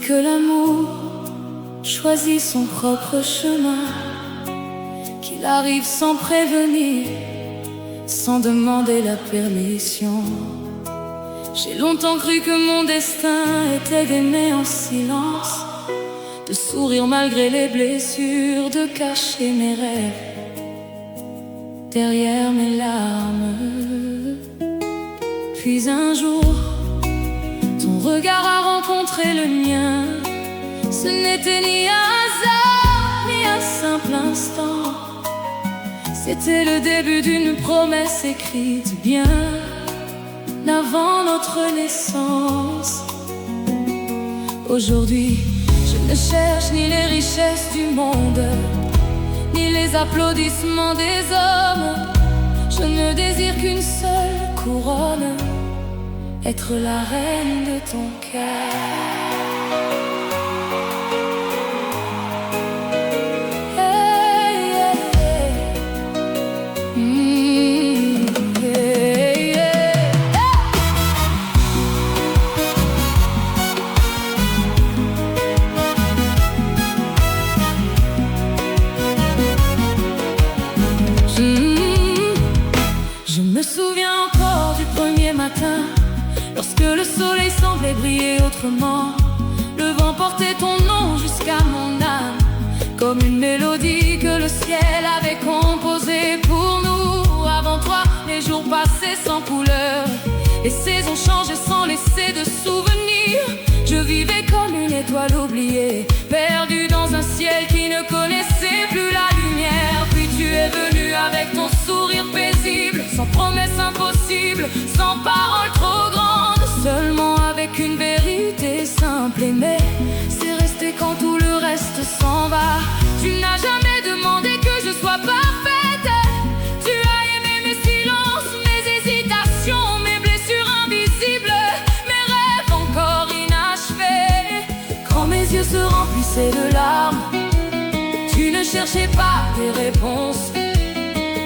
que l'amour choisit son propre chemin, qu'il arrive sans prévenir, sans demander la permission. J'ai longtemps cru que mon destin était d'aimer en silence, de sourire malgré les blessures, de cacher mes rêves derrière mes larmes. Puis un jour, ton regard a rencontré le mien. Ce n'était ni un hasard, ni un simple instant. C'était le début d'une promesse écrite bien avant notre naissance. Aujourd'hui, je ne cherche ni les richesses du monde, ni les applaudissements des hommes. Je ne désire qu'une seule couronne, être la reine de ton cœur. Je me souviens encore du premier matin, lorsque le soleil semblait briller autrement. Le vent portait ton nom jusqu'à mon âme, comme une mélodie que le ciel avait composée pour nous. Avant toi, les jours passaient sans couleur, les saisons changeaient sans laisser de souvenirs. Je vivais comme une étoile oubliée, perdue dans un ciel qui ne connaissait plus la lumière. Puis tu es venu avec ton sourire paisible, sans promesse impossible, sans parole trop grande, seulement avec une vérité simple. Aimer, c'est rester quand tout le reste s'en va. Tu n'as jamais demandé que je sois parfaite. Tu as aimé mes silences, mes hésitations, mes blessures invisibles, mes rêves encore inachevés. Quand mes yeux se remplissaient de larmes, tu ne cherchais pas des réponses.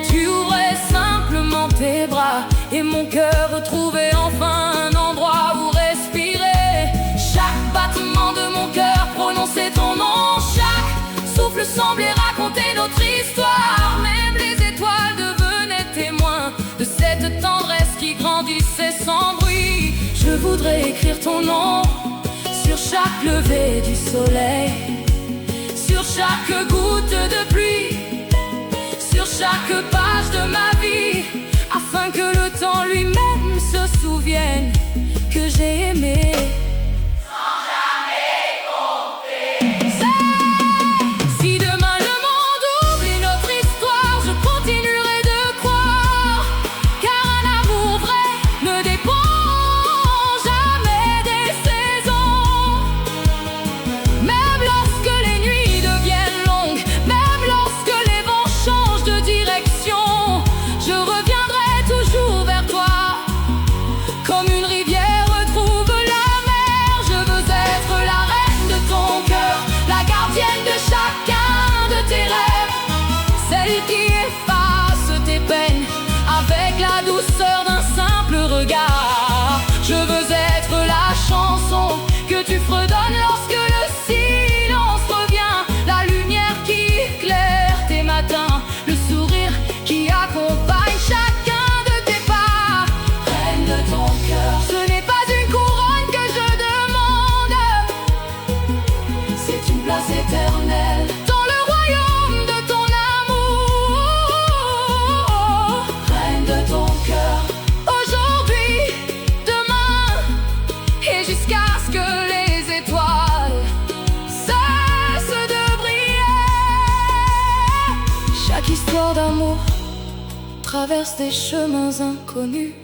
Tu ouvrais simplement tes bras, et mon cœur retrouvait enfin un endroit où respirer. Chaque battement de mon cœur prononçait ton nom, chaque souffle semblait raconter notre histoire. Même les étoiles devenaient témoins de cette tendresse qui grandissait sans bruit. Je voudrais écrire ton nom sur chaque lever du soleil, sur chaque goutte de pluie, sur chaque page de ma vie, afin que le temps lui-même se souvienne que j'ai aimé. Si demain le monde oublie notre histoire, je continuerai de croire, car un amour vrai ne dépend jamais des saisons. Même lorsque les nuits deviennent longues, même lorsque les vents changent de direction, je reviendrai toujours vers toi, comme une rivière retrouve la mer. Je veux être la reine de ton cœur, la gardienne de chacun de tes rêves, celle qui efface tes peines avec la douceur d'un simple regard. Je veux être la chanson que tu fredonnes lorsque le silence revient, la lumière qui éclaire tes matins, le sourire qui accompagne chacun de tes pas. Reine de ton cœur, ce n'est pas une couronne que je demande, c'est une place éternelle dans le royaume de ton amour. Reine de ton cœur, aujourd'hui, demain, et jusqu'à ce que les étoiles cessent de briller. Chaque histoire d'amour traverse des chemins inconnus,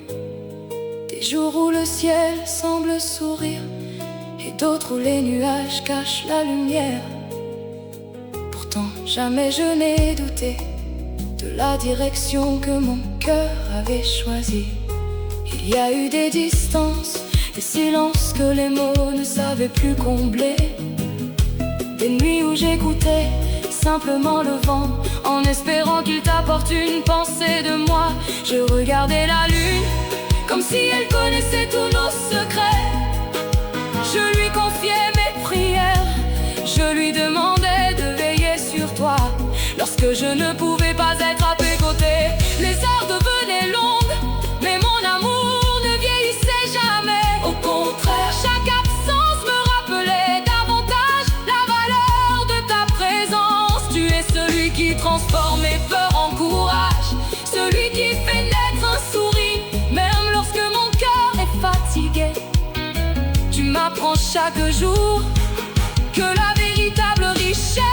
des jours où le ciel semble sourire et d'autres où les nuages cachent la lumière. Pourtant jamais je n'ai douté de la direction que mon cœur avait choisie. Il y a eu des distances, des silences que les mots ne savaient plus combler, des nuits où j'écoutais simplement le vent, en espérant qu'il t'apporte une pensée de moi. Je regardais la lune comme si elle connaissait tous nos secrets. Je lui confiais mes prières. je ne pouvais pas être à tes côtés. Les heures devenaient longues, mais mon amour ne vieillissait jamais. Au contraire, chaque absence me rappelait davantage la valeur de ta présence. Tu es celui qui transforme mes peurs en courage, celui qui fait naître un sourire, même lorsque mon cœur est fatigué. Tu m'apprends chaque jour que la véritable richesse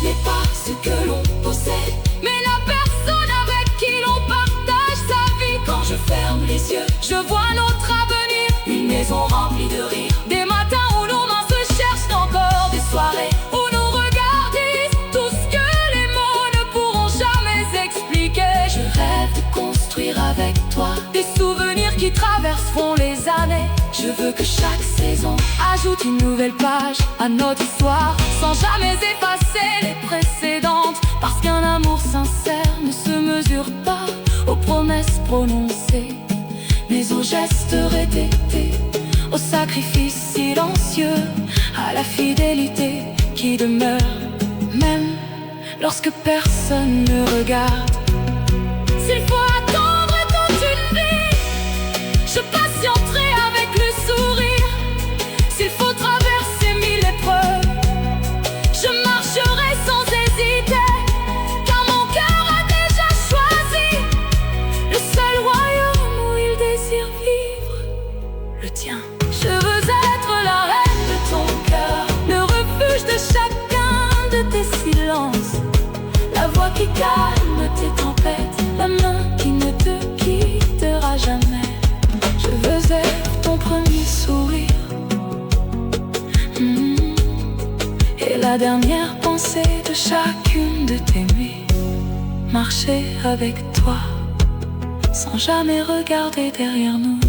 n'est pas ce que l'on possède, mais la personne avec qui l'on partage sa vie. Quand je ferme les yeux, je vois notre avenir, une maison remplie de rire, des matins où nos mains se cherchent encore, des soirées où nos regards disent tout ce que les mots ne pourront jamais expliquer. Je rêve de construire avec toi des souvenirs qui traverseront les années. Je veux que chaque saison ajoute une nouvelle page à notre histoire, sans jamais effacer les précédentes. Parce qu'un amour sincère ne se mesure pas aux promesses prononcées, mais aux gestes répétés, au sacrifice silencieux, à la fidélité qui demeure, même lorsque personne ne regarde. S'il faut attendre toute une vie, je patienterai avec le sourire. S'il faut traverser 1000 épreuves, je marcherai sans hésiter, car mon cœur a déjà choisi le seul royaume où il désire vivre, le tien. Je veux être la reine de ton cœur, le refuge de chacun de tes silences, la voix qui calme tes tempêtes, la main qui ne te quittera jamais. Je veux être ton premier sourire, et la dernière pensée de chacune de tes nuits. Marcher avec toi, sans jamais regarder derrière nous.